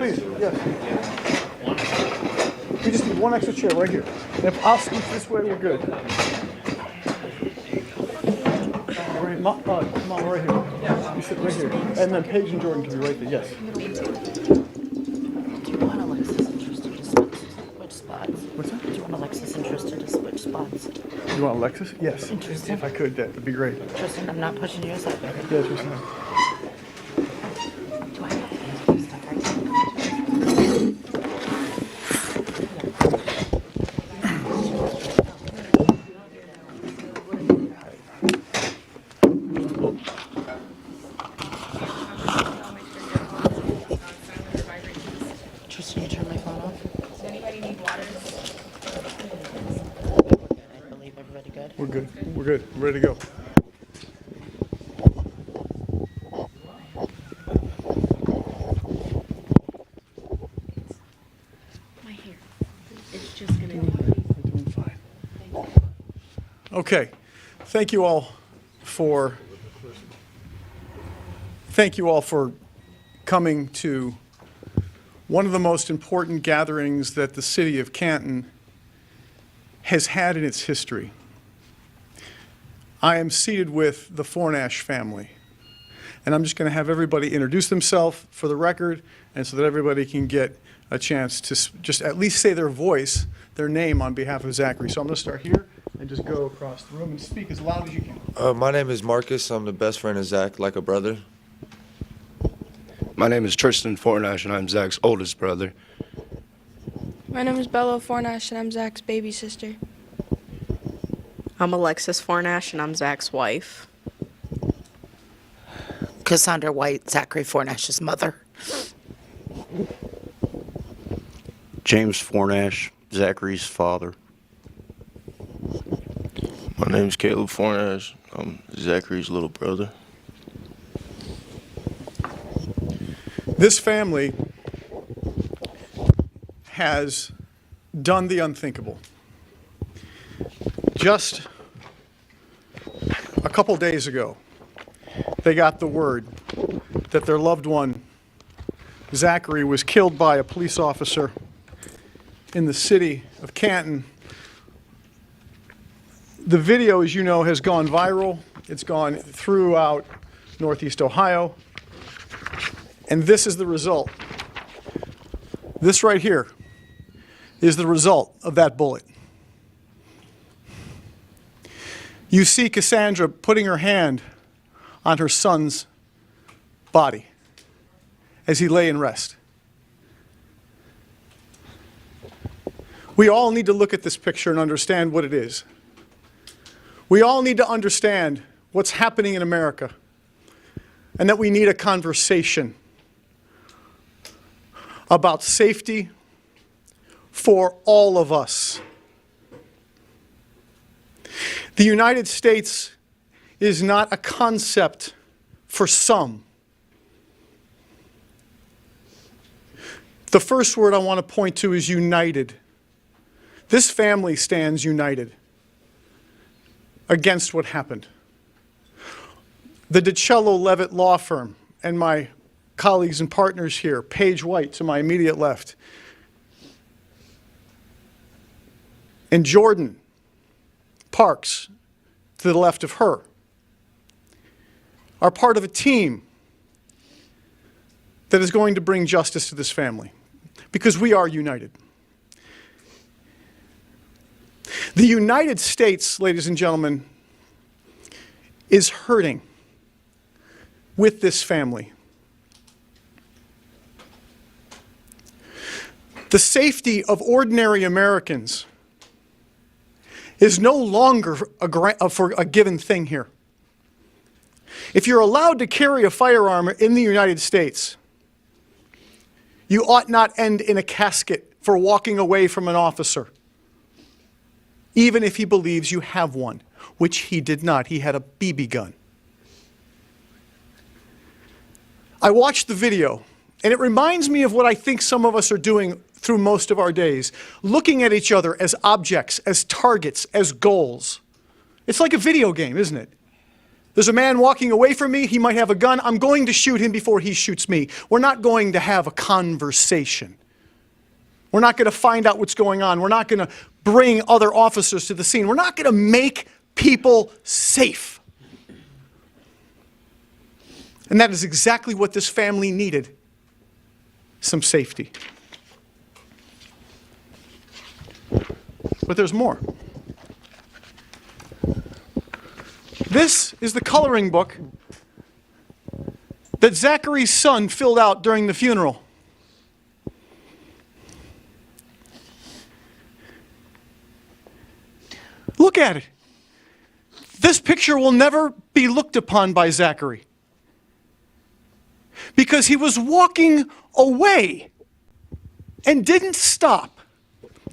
please, yes. We just need one extra chair right here. And if I'll scoot this way, we're good. Right, Mom, right here. You sit right here. And then Paige and Jordan can be right there, yes. Do you want Alexis interested to switch spots? What's that? Do you want Alexis interested to switch spots? You want Alexis? Yes. Interesting. If I could, that would be great. Tristan, I'm not pushing you aside, baby. Yeah, Tristan. Do I have to answer stuff right now? Tristan, you turn my phone off? Does anybody need water? I believe everybody good. We're good. We're good. We're ready to go. My hair. It's just gonna be. Doing fine. Okay. Thank you all for coming to one of the most important gatherings that the city of Canton has had in its history. I am seated with the Fornash family, and I'm just going to have everybody introduce themselves for the record, and so that everybody can get a chance to just at least say their voice, their name on behalf of Zachary. So I'm going to start here and just go across the room and speak as loud as you can. My name is Marcus. I'm the best friend of Zach, like a brother. My name is Tristan Fornash, and I'm Zach's oldest brother. My name is Bella Fornash, and I'm Zach's baby sister. I'm Alexis Fornash, and I'm Zach's wife. Cassandra White, Zachary Fornash's mother. James Fornash, Zachary's father. My name's Caleb Fornash. I'm Zachary's little brother. This family has done the unthinkable. Just a couple days ago, they got the word that their loved one, Zachary, was killed by a police officer in the city of Canton. The video, as you know, has gone viral. It's gone throughout Northeast Ohio. And this is the result. This right here is the result of that bullet. You see Cassandra putting her hand on her son's body as he lay in rest. We all need to look at this picture and understand what it is. We all need to understand what's happening in America and that we need a conversation about safety for all of us. The United States is not a concept for some. The first word I want to point to is united. This family stands united against what happened. The DiCello Levitt law firm and my colleagues and partners here, Paige White to my immediate left, and Jordan Parks to the left of her, are part of a team that is going to bring justice to this family, because we are united. The United States, ladies and gentlemen, is hurting with this family. The safety of ordinary Americans is no longer a given thing here. If you're allowed to carry a firearm in the United States, you ought not end in a casket for walking away from an officer, even if he believes you have one, which he did not. He had a BB gun. I watched the video, and it reminds me of what I think some of us are doing through most of our days, looking at each other as objects, as targets, as goals. It's like a video game, isn't it? There's a man walking away from me. He might have a gun. I'm going to shoot him before he shoots me. We're not going to have a conversation. We're not going to find out what's going on. We're not going to bring other officers to the scene. We're not going to make people safe. And that is exactly what this family needed. Some safety. But there's more. This is the coloring book that Zachary's son filled out during the funeral. Look at it. This picture will never be looked upon by Zachary because he was walking away and didn't stop.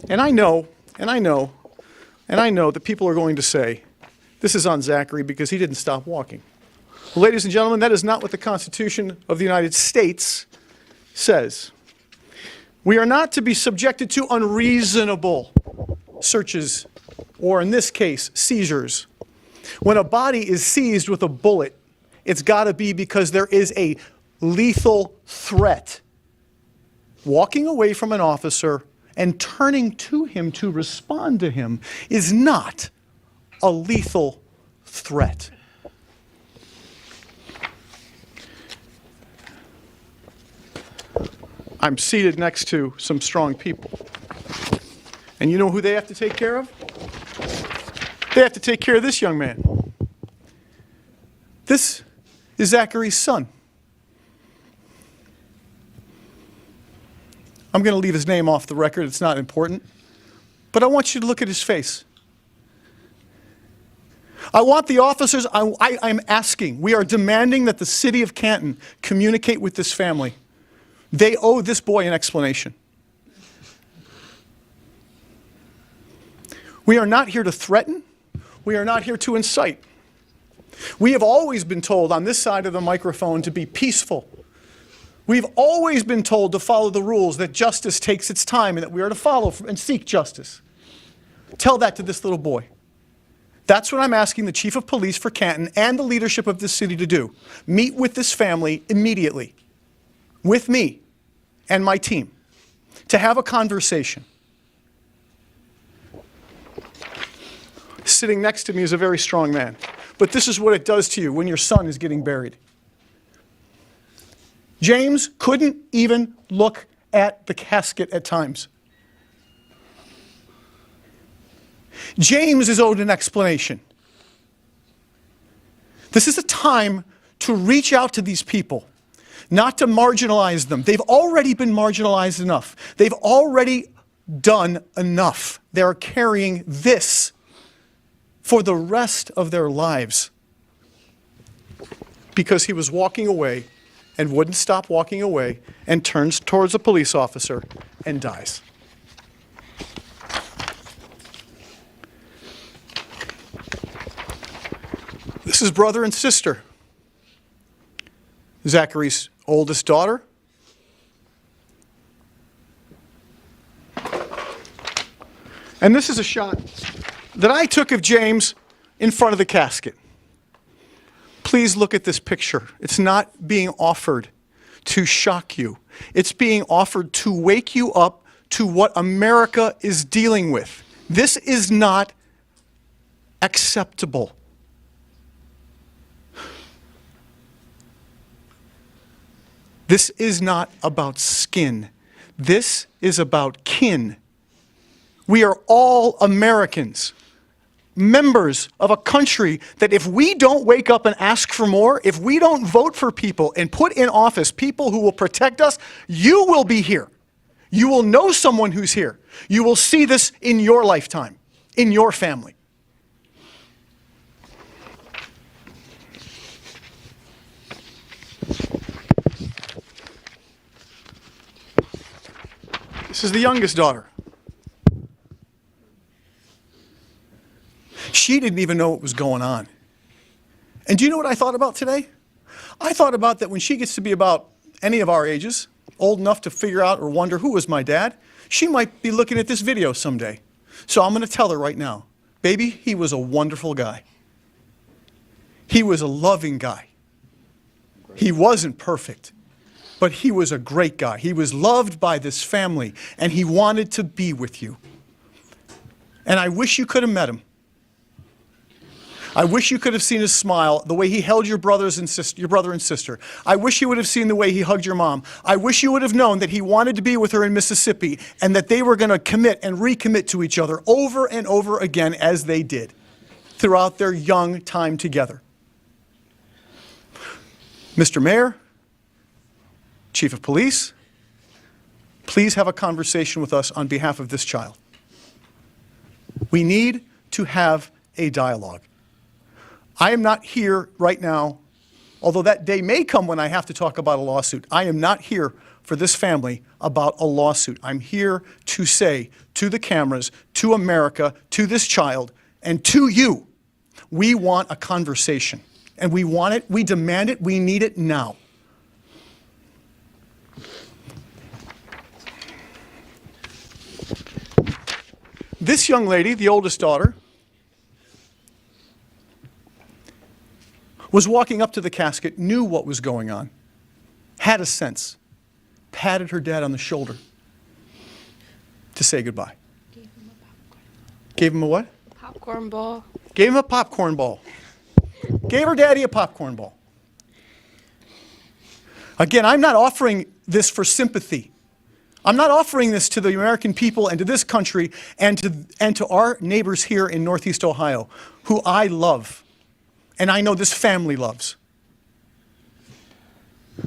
And I know that people are going to say, this is on Zachary because he didn't stop walking. Well, ladies and gentlemen, that is not what the Constitution of the United States says. We are not to be subjected to unreasonable searches, or in this case, seizures. When a body is seized with a bullet, it's got to be because there is a lethal threat. Walking away from an officer and turning to him to respond to him is not a lethal threat. I'm seated next to some strong people. And you know who they have to take care of? They have to take care of this young man. This is Zachary's son. I'm going to leave his name off the record. It's not important. But I want you to look at his face. I want the officers, I'm asking, we are demanding that the city of Canton communicate with this family. They owe this boy an explanation. We are not here to threaten. We are not here to incite. We have always been told on this side of the microphone to be peaceful. We've always been told to follow the rules, that justice takes its time and that we are to follow and seek justice. Tell that to this little boy. That's what I'm asking the chief of police for Canton and the leadership of this city to do. Meet with this family immediately, with me and my team, to have a conversation. Sitting next to me is a very strong man. But this is what it does to you when your son is getting buried. James couldn't even look at the casket at times. James is owed an explanation. This is a time to reach out to these people, not to marginalize them. They've already been marginalized enough. They've already done enough. They're carrying this for the rest of their lives because he was walking away and wouldn't stop walking away and turns towards a police officer and dies. This is brother and sister. Zachary's oldest daughter. And this is a shot that I took of James in front of the casket. Please look at this picture. It's not being offered to shock you. It's being offered to wake you up to what America is dealing with. This is not acceptable. This is not about skin. This is about kin. We are all Americans, members of a country that if we don't wake up and ask for more, if we don't vote for people and put in office people who will protect us, you will be here. You will know someone who's here. You will see this in your lifetime, in your family. This is the youngest daughter. She didn't even know what was going on. And do you know what I thought about today? I thought about that when she gets to be about any of our ages, old enough to figure out or wonder who was my dad, she might be looking at this video someday. So I'm going to tell her right now, baby, he was a wonderful guy. He was a loving guy. He wasn't perfect, but he was a great guy. He was loved by this family, and he wanted to be with you. And I wish you could have met him. I wish you could have seen his smile, the way he held your brother and sister. I wish you would have seen the way he hugged your mom. I wish you would have known that he wanted to be with her in Mississippi and that they were going to commit and recommit to each other over and over again as they did throughout their young time together. Mr. Mayor, Chief of Police, please have a conversation with us on behalf of this child. We need to have a dialogue. I am not here right now, although that day may come when I have to talk about a lawsuit. I am not here for this family about a lawsuit. I'm here to say to the cameras, to America, to this child, and to you, we want a conversation. And we want it, we demand it, we need it now. This young lady, the oldest daughter, was walking up to the casket, knew what was going on, had a sense, patted her dad on the shoulder to say goodbye. Gave him a what? Popcorn ball. Gave him a popcorn ball. Gave her daddy a popcorn ball. Again, I'm not offering this for sympathy. I'm not offering this to the American people and to this country and to our neighbors here in Northeast Ohio, who I love, and I know this family loves.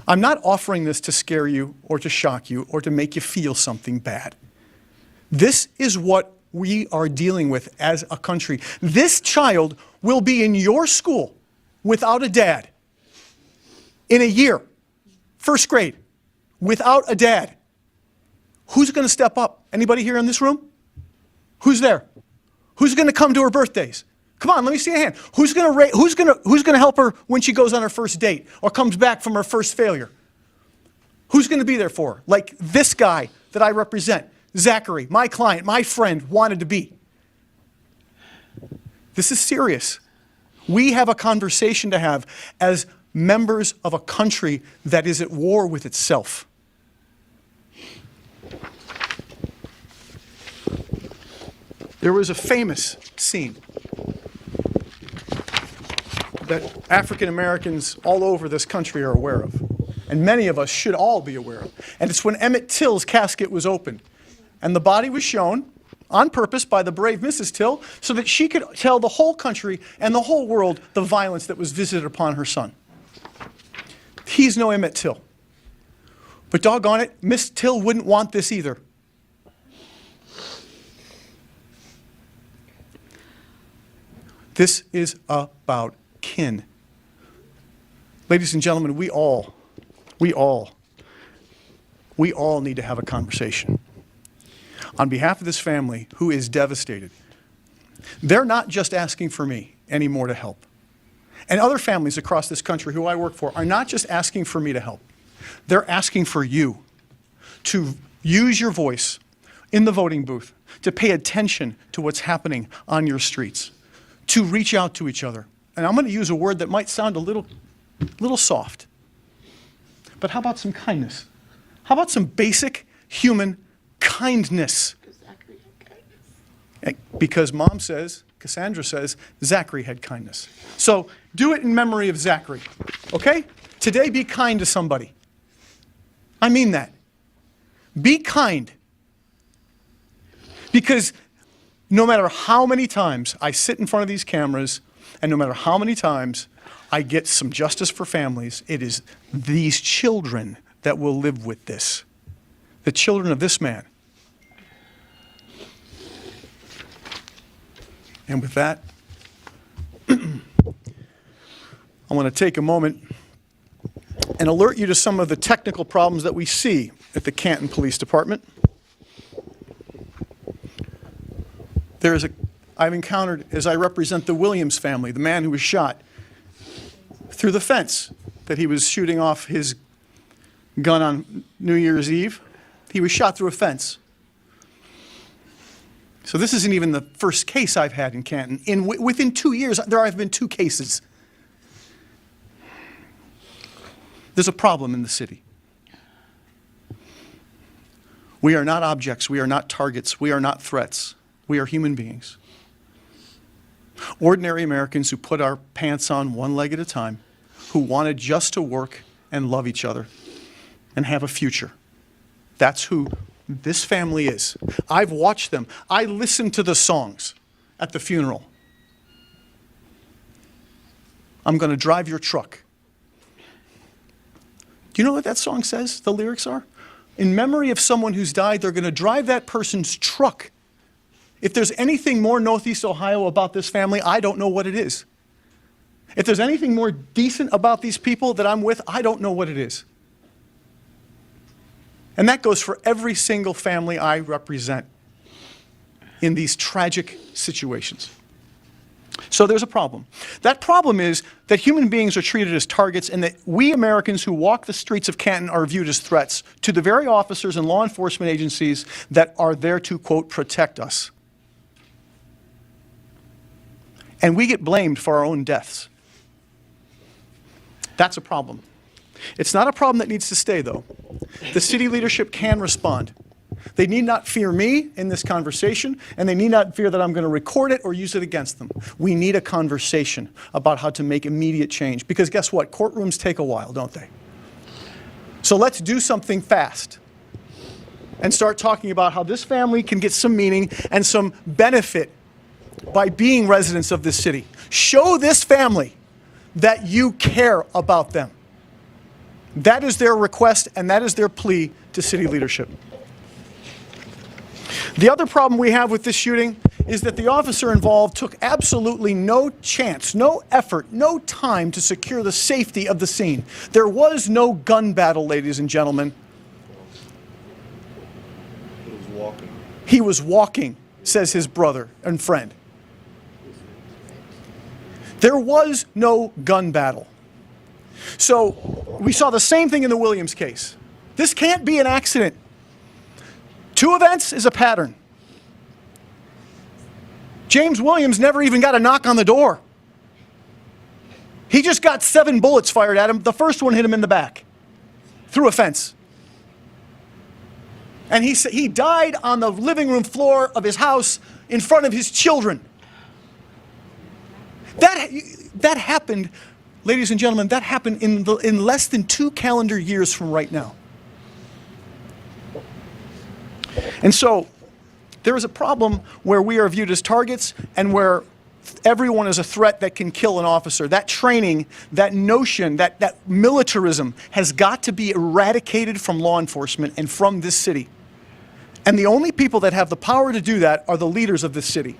I'm not offering this to scare you or to shock you or to make you feel something bad. This is what we are dealing with as a country. This child will be in your school without a dad in a year, first grade, without a dad. Who's going to step up? Anybody here in this room? Who's there? Who's going to come to her birthdays? Come on, let me see a hand. Who's going to help her when she goes on her first date or comes back from her first failure? Who's going to be there for her? Like this guy that I represent, Zachary, my client, my friend, wanted to be. This is serious. We have a conversation to have as members of a country that is at war with itself. There was a famous scene that African Americans all over this country are aware of, and many of us should all be aware of. And it's when Emmett Till's casket was opened, and the body was shown on purpose by the brave Mrs. Till so that she could tell the whole country and the whole world the violence that was visited upon her son. He's no Emmett Till. But doggone it, Miss Till wouldn't want this either. This is about kin. Ladies and gentlemen, we all need to have a conversation. On behalf of this family who is devastated, they're not just asking for me anymore to help. And other families across this country who I work for are not just asking for me to help. They're asking for you to use your voice in the voting booth, to pay attention to what's happening on your streets, to reach out to each other. And I'm going to use a word that might sound a little soft. But how about some kindness? How about some basic human kindness? Because Mom says, Cassandra says, Zachary had kindness. So do it in memory of Zachary, okay? Today, be kind to somebody. I mean that. Be kind. Because no matter how many times I sit in front of these cameras, and no matter how many times I get some justice for families, it is these children that will live with this. The children of this man. And with that, I want to take a moment and alert you to some of the technical problems that we see at the Canton Police Department. I've encountered, as I represent the Williams family, the man who was shot through the fence that he was shooting off his gun on New Year's Eve. He was shot through a fence. So this isn't even the first case I've had in Canton. Within 2 years, there have been 2 cases. There's a problem in the city. We are not objects. We are not targets. We are not threats. We are human beings. Ordinary Americans who put our pants on one leg at a time, who wanted just to work and love each other and have a future. That's who this family is. I've watched them. I listened to the songs at the funeral. I'm going to drive your truck. Do you know what that song says, the lyrics are? In memory of someone who's died, they're going to drive that person's truck. If there's anything more Northeast Ohio about this family, I don't know what it is. If there's anything more decent about these people that I'm with, I don't know what it is. And that goes for every single family I represent in these tragic situations. So there's a problem. That problem is that human beings are treated as targets and that we Americans who walk the streets of Canton are viewed as threats to the very officers and law enforcement agencies that are there to, quote, protect us. And we get blamed for our own deaths. That's a problem. It's not a problem that needs to stay, though. The city leadership can respond. They need not fear me in this conversation, and they need not fear that I'm going to record it or use it against them. We need a conversation about how to make immediate change, because guess what? Courtrooms take a while, don't they? So let's do something fast and start talking about how this family can get some meaning and some benefit by being residents of this city. Show this family that you care about them. That is their request, and that is their plea to city leadership. The other problem we have with this shooting is that the officer involved took absolutely no chance, no effort, no time to secure the safety of the scene. There was no gun battle, ladies and gentlemen. He was walking, says his brother and friend. There was no gun battle. So we saw the same thing in the Williams case. This can't be an accident. Two events is a pattern. James Williams never even got a knock on the door. He just got 7 bullets fired at him. The first one hit him in the back through a fence. And he died on the living room floor of his house in front of his children. That happened, ladies and gentlemen, that happened in less than 2 calendar years from right now. And so there is a problem where we are viewed as targets and where everyone is a threat that can kill an officer. That training, that notion, that militarism has got to be eradicated from law enforcement and from this city. And the only people that have the power to do that are the leaders of this city.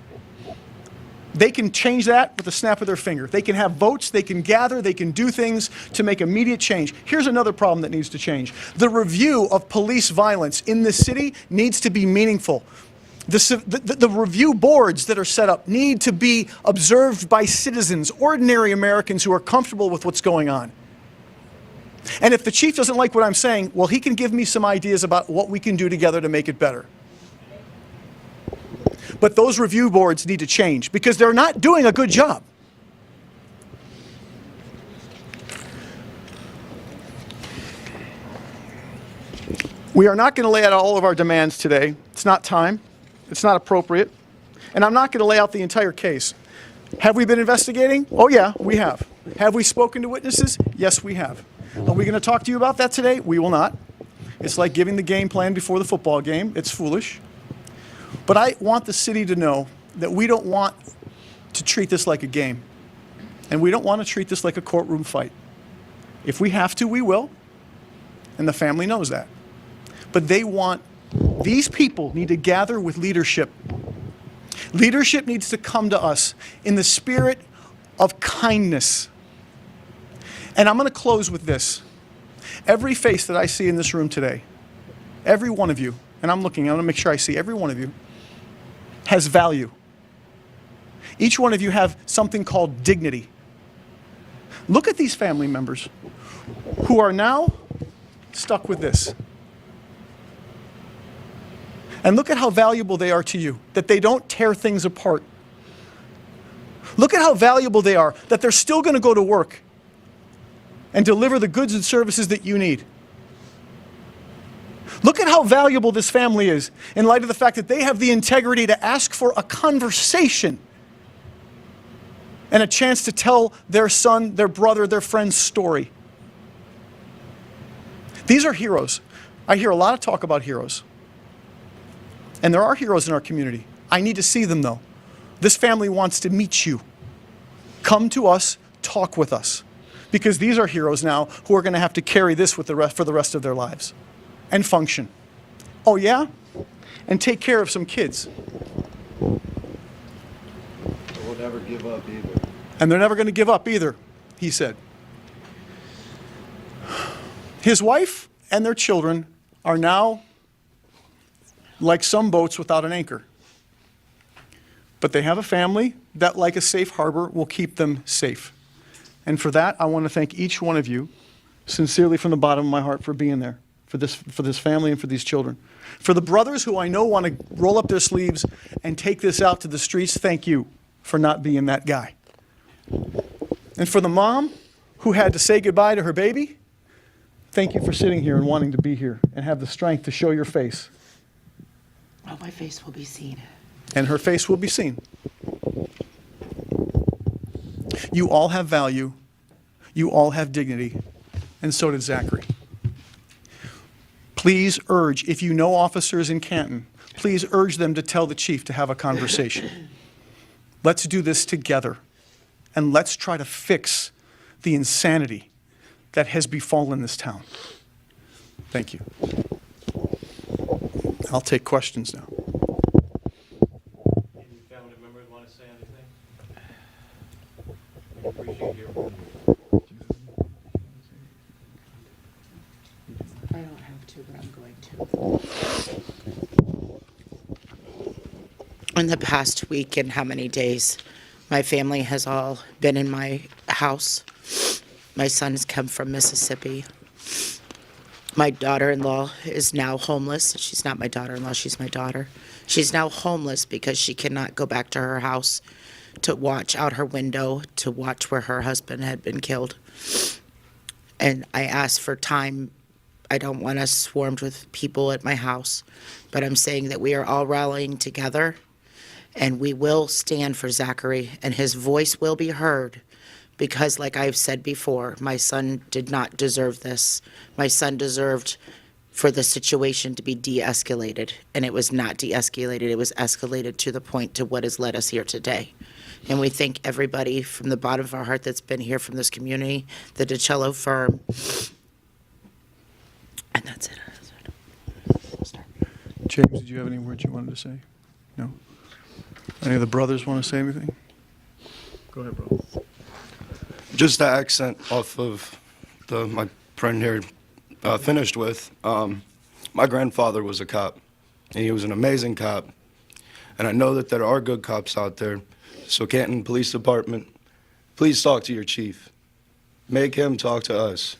They can change that with a snap of their finger. They can have votes, they can gather, they can do things to make immediate change. Here's another problem that needs to change. The review of police violence in this city needs to be meaningful. The review boards that are set up need to be observed by citizens, ordinary Americans who are comfortable with what's going on. And if the chief doesn't like what I'm saying, well, he can give me some ideas about what we can do together to make it better. But those review boards need to change because they're not doing a good job. We are not going to lay out all of our demands today. It's not time. It's not appropriate. And I'm not going to lay out the entire case. Have we been investigating? Oh yeah, we have. Have we spoken to witnesses? Yes, we have. Are we going to talk to you about that today? We will not. It's like giving the game plan before the football game. It's foolish. But I want the city to know that we don't want to treat this like a game. And we don't want to treat this like a courtroom fight. If we have to, we will. And the family knows that. But these people need to gather with leadership. Leadership needs to come to us in the spirit of kindness. And I'm going to close with this. Every face that I see in this room today, every one of you, and I'm going to make sure I see every one of you, has value. Each one of you have something called dignity. Look at these family members who are now stuck with this. And look at how valuable they are to you, that they don't tear things apart. Look at how valuable they are, that they're still going to go to work and deliver the goods and services that you need. Look at how valuable this family is in light of the fact that they have the integrity to ask for a conversation and a chance to tell their son, their brother, their friend's story. These are heroes. I hear a lot of talk about heroes. And there are heroes in our community. I need to see them, though. This family wants to meet you. Come to us, talk with us. Because these are heroes now who are going to have to carry this with for the rest of their lives and function. Oh, yeah? And take care of some kids. We'll never give up either. And they're never going to give up either, he said. His wife and their children are now like some boats without an anchor. But they have a family that, like a safe harbor, will keep them safe. And for that, I want to thank each one of you, sincerely from the bottom of my heart, for being there, for this family and for these children. For the brothers who I know want to roll up their sleeves and take this out to the streets, thank you for not being that guy. And for the mom who had to say goodbye to her baby, thank you for sitting here and wanting to be here and have the strength to show your face. Oh, my face will be seen. And her face will be seen. You all have value. You all have dignity. And so did Zachary. Please urge, if you know officers in Canton, please urge them to tell the chief to have a conversation. Let's do this together. And let's try to fix the insanity that has befallen this town. Thank you. I'll take questions now. Any family members want to say anything? We appreciate hearing from you. I don't have to, but I'm going to. In the past week and how many days, my family has all been in my house. My son's come from Mississippi. My daughter-in-law is now homeless. She's not my daughter-in-law, she's my daughter. She's now homeless because she cannot go back to her house to watch out her window, to watch where her husband had been killed. And I asked for time. I don't want us swarmed with people at my house, but I'm saying that we are all rallying together, and we will stand for Zachary, and his voice will be heard. Because, like I've said before, my son did not deserve this. My son deserved for the situation to be de-escalated, and it was not de-escalated. It was escalated to the point to what has led us here today. And we thank everybody from the bottom of our heart that's been here from this community, the DiCello firm. And that's it. James, did you have any words you wanted to say? No? Any of the brothers want to say anything? Go ahead, bro. Just the accent off of my friend here finished with. My grandfather was a cop, and he was an amazing cop. And I know that there are good cops out there. So Canton Police Department, please talk to your chief. Make him talk to us.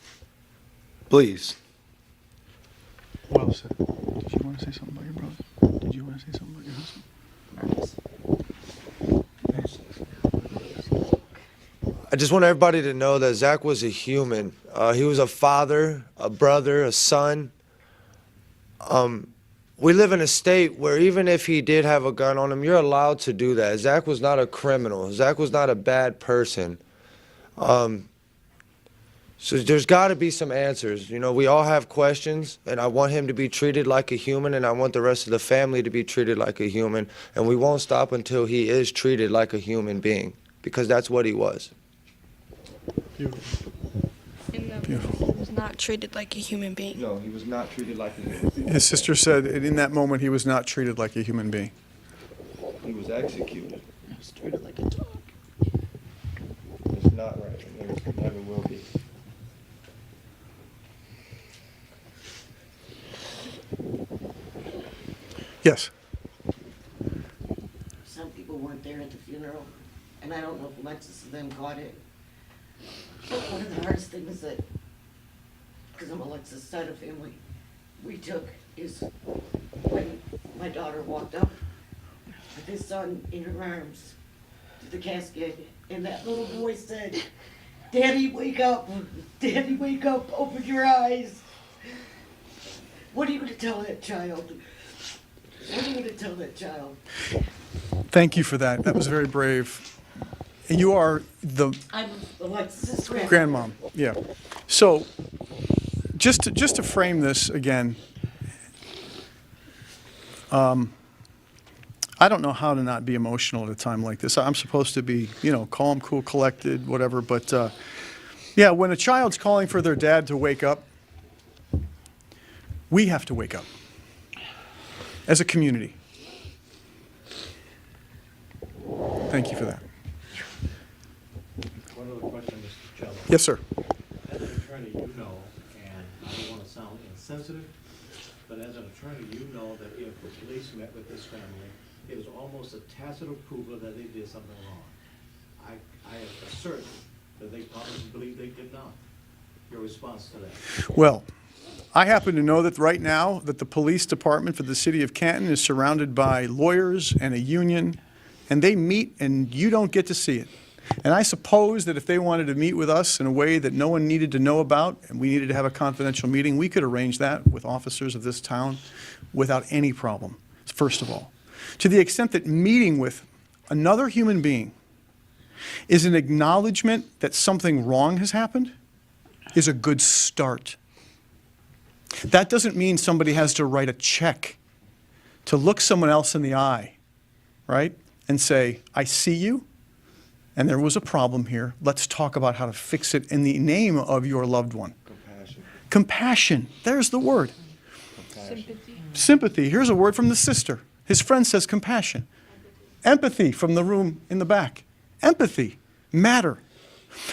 Please. Well said. Did you want to say something about your brother? Did you want to say something about your husband? I just want everybody to know that Zach was a human. He was a father, a brother, a son. We live in a state where even if he did have a gun on him, you're allowed to do that. Zach was not a criminal. Zach was not a bad person. So there's got to be some answers. You know, we all have questions, and I want him to be treated like a human, and I want the rest of the family to be treated like a human. And we won't stop until he is treated like a human being, because that's what he was. Beautiful. He was not treated like a human being. No, he was not treated like a human being. His sister said in that moment he was not treated like a human being. He was executed. I was treated like a dog. It's not right, and there never will be. Yes. Some people weren't there at the funeral, and I don't know if Alexis and them caught it. But one of the hardest things that, because I'm Alexis' side of family, we took is when my daughter walked up with his son in her arms to the casket, and that little boy said, Daddy, wake up. Daddy, wake up. Open your eyes. What are you going to tell that child? What are you going to tell that child? Thank you for that. That was very brave. And you are the I'm Alexis' grandmom. Yeah. So, just to frame this again, I don't know how to not be emotional at a time like this. I'm supposed to be, calm, cool, collected, whatever. But yeah, when a child's calling for their dad to wake up, we have to wake up as a community. Thank you for that. One other question, Mr. DiCello. Yes, sir. As an attorney, you know, and I don't want to sound insensitive, but as an attorney, you know that if the police met with this family, it was almost a tacit approval that they did something wrong. I assert that they probably believe they did not. Your response to that? Well, I happen to know that right now that the police department for the city of Canton is surrounded by lawyers and a union, and they meet and you don't get to see it. And I suppose that if they wanted to meet with us in a way that no one needed to know about, and we needed to have a confidential meeting, we could arrange that with officers of this town without any problem, first of all. To the extent that meeting with another human being is an acknowledgement that something wrong has happened, is a good start. That doesn't mean somebody has to write a check to look someone else in the eye, right? And say, I see you, and there was a problem here. Let's talk about how to fix it in the name of your loved one. Compassion. Compassion. There's the word. Sympathy. Sympathy. Here's a word from the sister. His friend says compassion. Empathy from the room in the back. Empathy. Matter.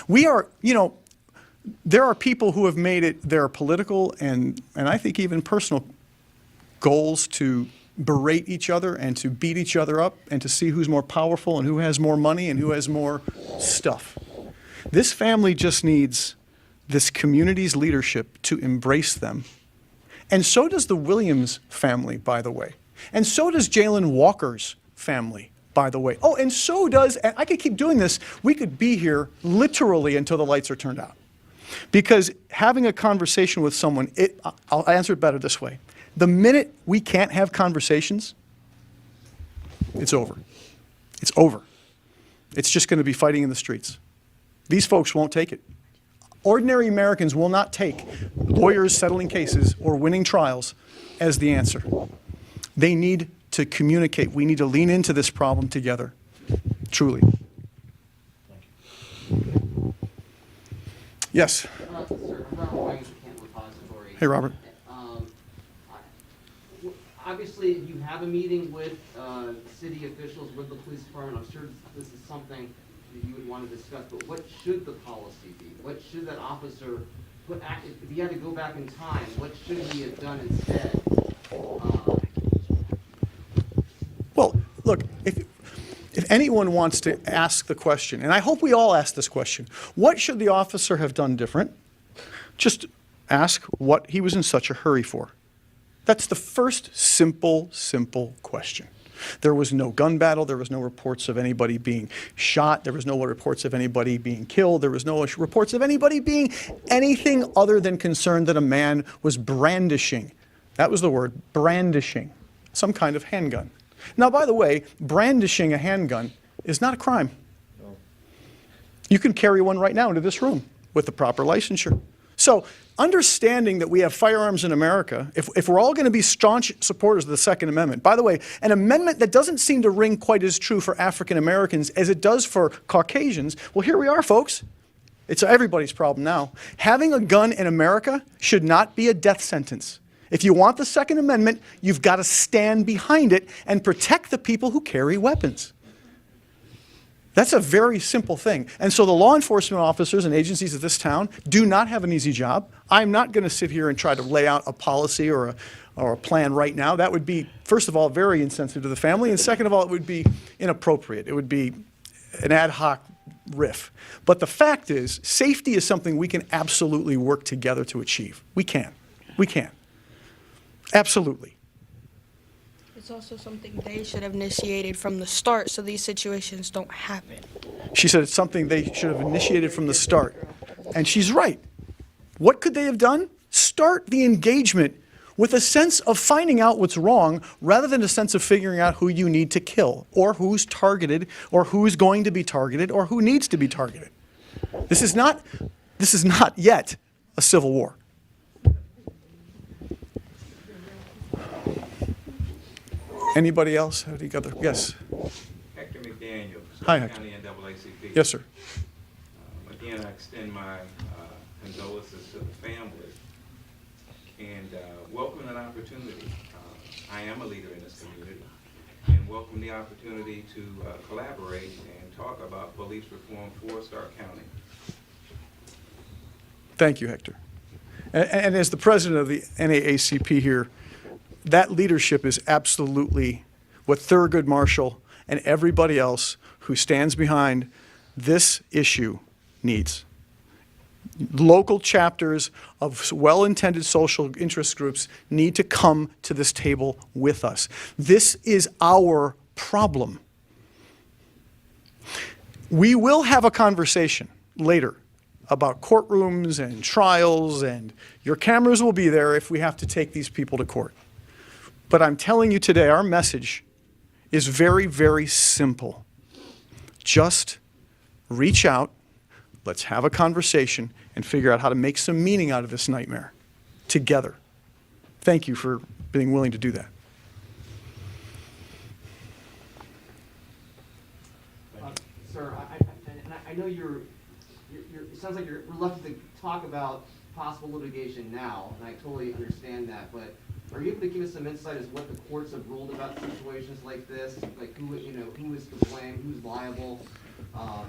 We are, there are people who have made it their political and I think even personal goals to berate each other and to beat each other up and to see who's more powerful and who has more money and who has more stuff. This family just needs this community's leadership to embrace them. And so does the Williams family, by the way. And so does Jalen Walker's family, by the way. Oh, and so does, and I could keep doing this, we could be here literally until the lights are turned out. Because having a conversation with someone, I'll answer it better this way. The minute we can't have conversations, it's over. It's over. It's just going to be fighting in the streets. These folks won't take it. Ordinary Americans will not take lawyers settling cases or winning trials as the answer. They need to communicate. We need to lean into this problem together, truly. Yes. Sir, Robert Wang with the Canton Repository. Hey, Robert. Obviously, you have a meeting with city officials, with the police department. I'm sure this is something that you would want to discuss, but what should the policy be? What should that officer, if he had to go back in time, what should he have done instead? Well, look, if anyone wants to ask the question, and I hope we all ask this question, what should the officer have done different? Just ask what he was in such a hurry for. That's the first simple question. There was no gun battle. There was no reports of anybody being shot. There was no reports of anybody being killed. There was no reports of anybody being anything other than concerned that a man was brandishing. That was the word, brandishing, some kind of handgun. Now, by the way, brandishing a handgun is not a crime. No. You can carry one right now into this room with the proper licensure. So understanding that we have firearms in America, if we're all going to be staunch supporters of the Second Amendment, by the way, an amendment that doesn't seem to ring quite as true for African Americans as it does for Caucasians, well, here we are, folks. It's everybody's problem now. Having a gun in America should not be a death sentence. If you want the Second Amendment, you've got to stand behind it and protect the people who carry weapons. That's a very simple thing. And so the law enforcement officers and agencies of this town do not have an easy job. I'm not going to sit here and try to lay out a policy or a plan right now. That would be, first of all, very insensitive to the family, and second of all, it would be inappropriate. It would be an ad hoc riff. But the fact is, safety is something we can absolutely work together to achieve. We can. We can. Absolutely. it's also something they should have initiated from the start so these situations don't happen. She said it's something they should have initiated from the start. And she's right. What could they have done? Start the engagement with a sense of finding out what's wrong rather than a sense of figuring out who you need to kill or who's targeted or who's going to be targeted or who needs to be targeted. This is not yet a civil war. Anybody else? Have any other? Yes. Hector McDaniel, Hi, Scott Hector. County NAACP. Yes, sir. Again, I extend my condolences to the family and welcome an opportunity. I am a leader in this community and welcome the opportunity to collaborate and talk about police reform for Stark County. Thank you, Hector. And as the president of the NAACP here, that leadership is absolutely what Thurgood Marshall and everybody else who stands behind this issue needs. Local chapters of well-intended social interest groups need to come to this table with us. This is our problem. We will have a conversation later about courtrooms and trials, and your cameras will be there if we have to take these people to court. But I'm telling you today, our message is very, very simple. Just reach out, let's have a conversation, and figure out how to make some meaning out of this nightmare together. Thank you for being willing to do that. Sir, I know it sounds like you're reluctant to talk about possible litigation now, and I totally understand that, but are you able to give us some insight as what the courts have ruled about situations like this? Like who is to blame, who's liable? What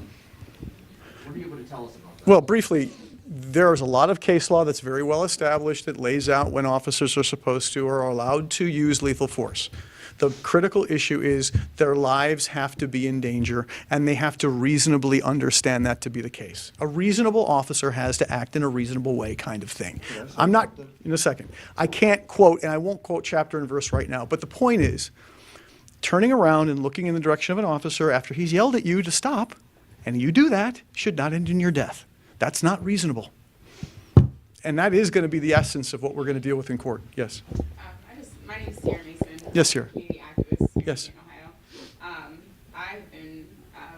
are you able to tell us about that? Well, briefly, there is a lot of case law that's very well established that lays out when officers are supposed to or are allowed to use lethal force. The critical issue is their lives have to be in danger, and they have to reasonably understand that to be the case. A reasonable officer has to act in a reasonable way, kind of thing. I'm not, in a second, I can't quote, and I won't quote chapter and verse right now, but the point is, turning around and looking in the direction of an officer after he's yelled at you to stop, and you do that, should not end in your death. That's not reasonable. And that is going to be the essence of what we're going to deal with in court. Yes. My name is Sarah Mason. Yes, Sarah. Community activist here Yes. in Ohio. I've been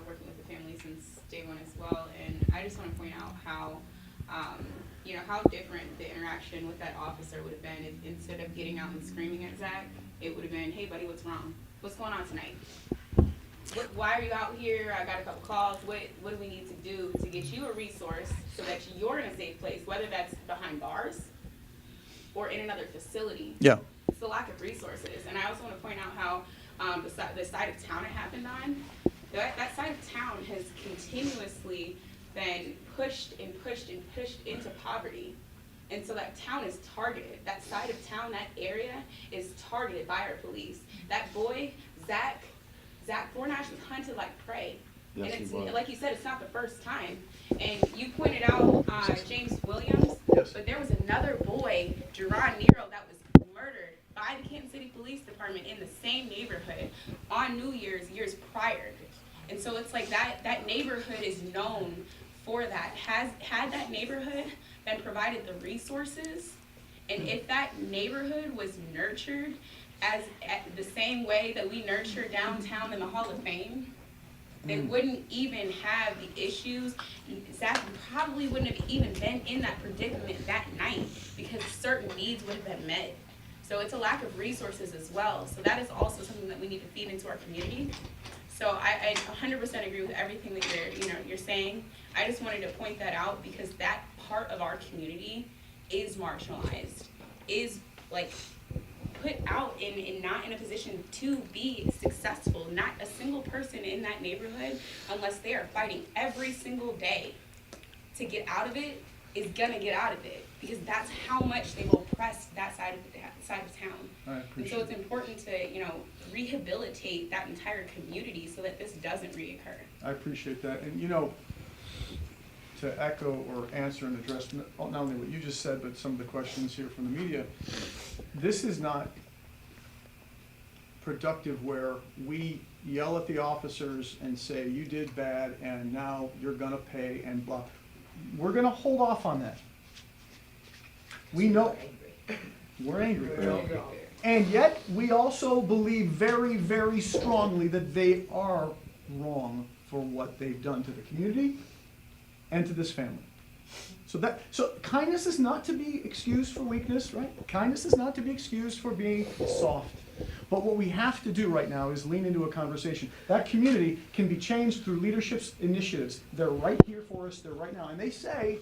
working with the family since day one as well, and I just want to point out how, how different the interaction with that officer would have been if, instead of getting out and screaming at Zach, it would have been, "Hey, buddy, what's wrong? What's going on tonight? Why are you out here? I got a couple calls. What do we need to do to get you a resource so that you're in a safe place, whether that's behind bars or in another facility?" Yeah. It's the lack of resources. And I also want to point out how the side of town it happened on, that side of town has continuously been pushed and pushed and pushed into poverty. And so that town is targeted. That side of town, that area is targeted by our police. That boy, Zach Fornash, was hunted like prey. Yes, and it's, he was. like you said, it's not the first time. And you pointed out James Williams, Yes. but there was another boy, Jerron Nero, that was murdered by the Kansas City Police Department in the same neighborhood on New Year's years prior. And so it's like that neighborhood is known for that. Had that neighborhood been provided the resources, and if that neighborhood was nurtured the same way that we nurture downtown in the Hall of Fame, they wouldn't even have the issues. Zach probably wouldn't have even been in that predicament that night because certain needs would have been met. So it's a lack of resources as well. So that is also something that we need to feed into our community. So I 100% agree with everything that you're saying. I just wanted to point that out because that part of our community is marginalized, is like put out and not in a position to be successful. Not a single person in that neighborhood, unless they are fighting every single day to get out of it, is gonna get out of it because that's how much they've oppressed that side of town. And so it's important to rehabilitate that entire community so that this doesn't reoccur. I appreciate that. And to echo or answer and address not only what you just said, but some of the questions here from the media, this is not productive where we yell at the officers and say, you did bad and now you're gonna pay and blah. We're gonna hold off on that. We know, we're angry. And yet, we also believe very, very strongly that they are wrong for what they've done to the community and to this family. So kindness is not to be excused for weakness, right? Kindness is not to be excused for being soft. But what we have to do right now is lean into a conversation. That community can be changed through leadership's initiatives. They're right here for us, they're right now. And they say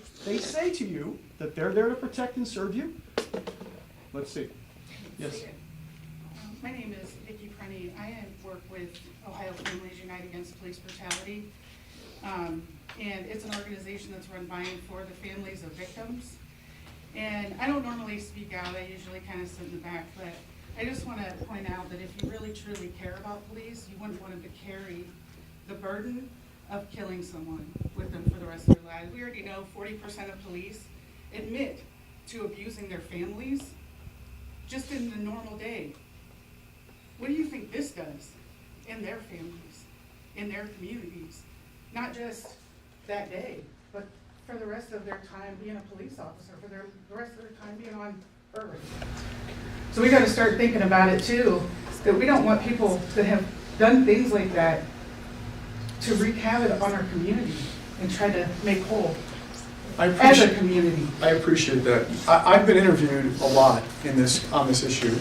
to you that they're there to protect and serve you. Let's see. Yes. My name is Vicki Prunny. I work with Ohio Families Unite Against Police Brutality. And it's an organization that's run by and for the families of victims. And I don't normally speak out, I usually kind of sit in the back, but I just want to point out that if you really truly care about police, you wouldn't want them to carry the burden of killing someone with them for the rest of their lives. We already know 40% of police admit to abusing their families just in the normal day. What do you think this does in their families, in their communities? Not just that day, but for the rest of their time being a police officer, for the rest of their time being on earth. So we got to start thinking about it too, that we don't want people that have done things like that to wreak havoc on our community and try to make whole as a community. I appreciate that. I've been interviewed a lot on this issue.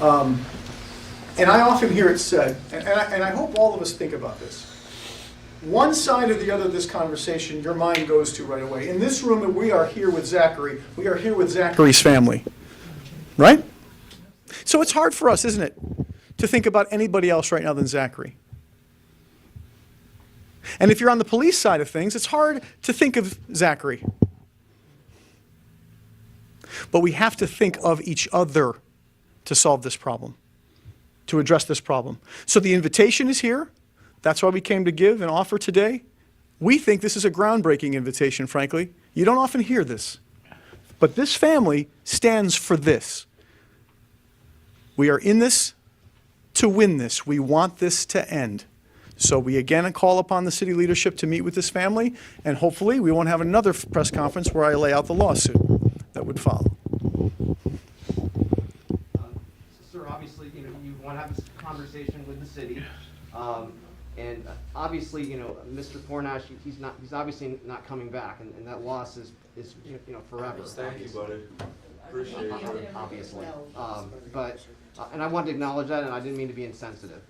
And I often hear it said, and I hope all of us think about this. One side or the other of this conversation, your mind goes to right away. In this room, we are here with Zachary. We are here with Zachary's family, right? So it's hard for us, isn't it, to think about anybody else right now than Zachary. And if you're on the police side of things, it's hard to think of Zachary. But we have to think of each other to solve this problem, to address this problem. So the invitation is here. That's why we came to give and offer today. We think this is a groundbreaking invitation, frankly. You don't often hear this. But this family stands for this. We are in this to win this. We want this to end. So we again call upon the city leadership to meet with this family, and hopefully we won't have another press conference where I lay out the lawsuit that would follow. Sir, obviously, you want to have this conversation with the city. And obviously, Mr. Fornash, he's obviously not coming back, and that loss is forever. Thank you, buddy. Appreciate it. Obviously. And I wanted to acknowledge that, and I didn't mean to be insensitive.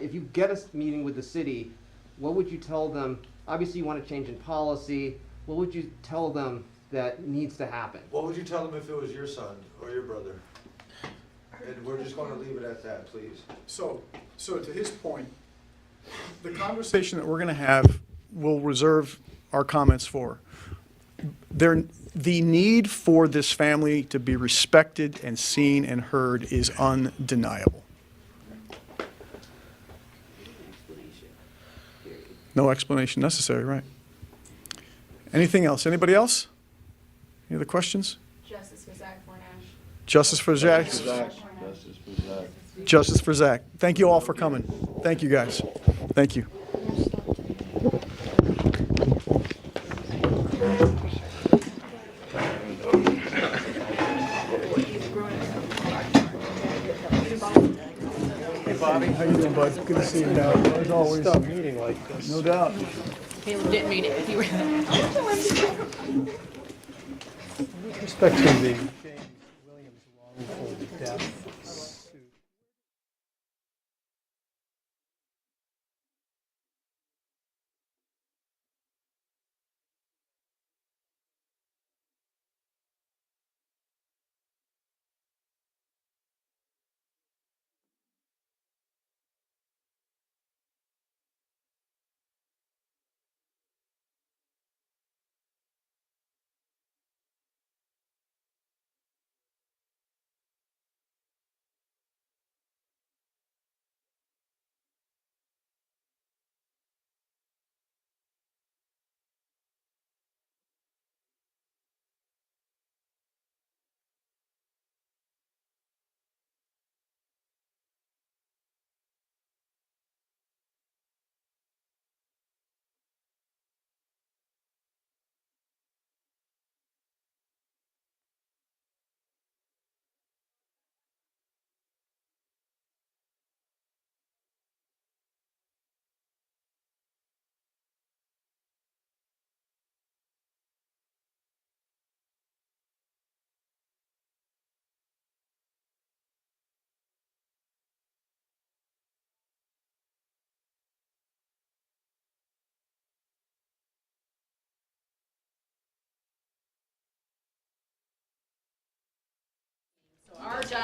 If you get a meeting with the city, what would you tell them? Obviously, you want to change in policy. What would you tell them that needs to happen? What would you tell them if it was your son or your brother? And we're just going to leave it at that, please. So to his point, the conversation that we're going to have, we'll reserve our comments for. The need for this family to be respected and seen and heard is undeniable. No explanation necessary, right? Anything else? Anybody else? Any other questions? Justice for Zach Fornash. Justice for Zach. Justice for Zach. Thank you all for coming. Thank you, guys. Thank you. Hey, Bobby. How you doing, bud? Good to see you, now. As always. Stop meeting like this. No doubt. Caleb didn't mean it. If you were. With respect to the James Williams wrongful death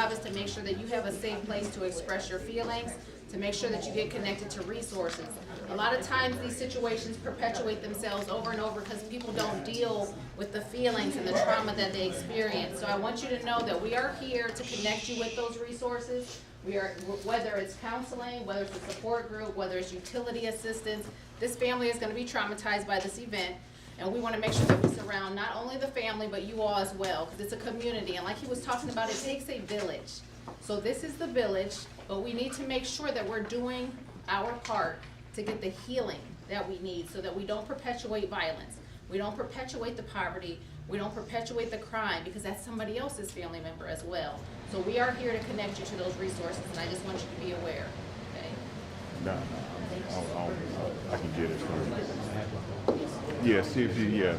job is to make sure that you have a safe place to express your feelings, to make sure that you get connected to resources. A lot of times these situations perpetuate themselves over and over because people don't deal with the feelings and the trauma that they experience. So I want you to know that we are here to connect you with those resources. We are, whether it's counseling, whether it's a support group, whether it's utility assistance, this family is going to be traumatized by this event. And we want to make sure that we surround not only the family, but you all as well, because it's a community. And like he was talking about, it takes a village. So this is the village, but we need to make sure that we're doing our part to get the healing that we need so that we don't perpetuate violence. We don't perpetuate the poverty. We don't perpetuate the crime, because that's somebody else's family member as well. So we are here to connect you to those resources, and I just want you to be aware, okay? No, I can get it for you. Yeah, see if you can get it.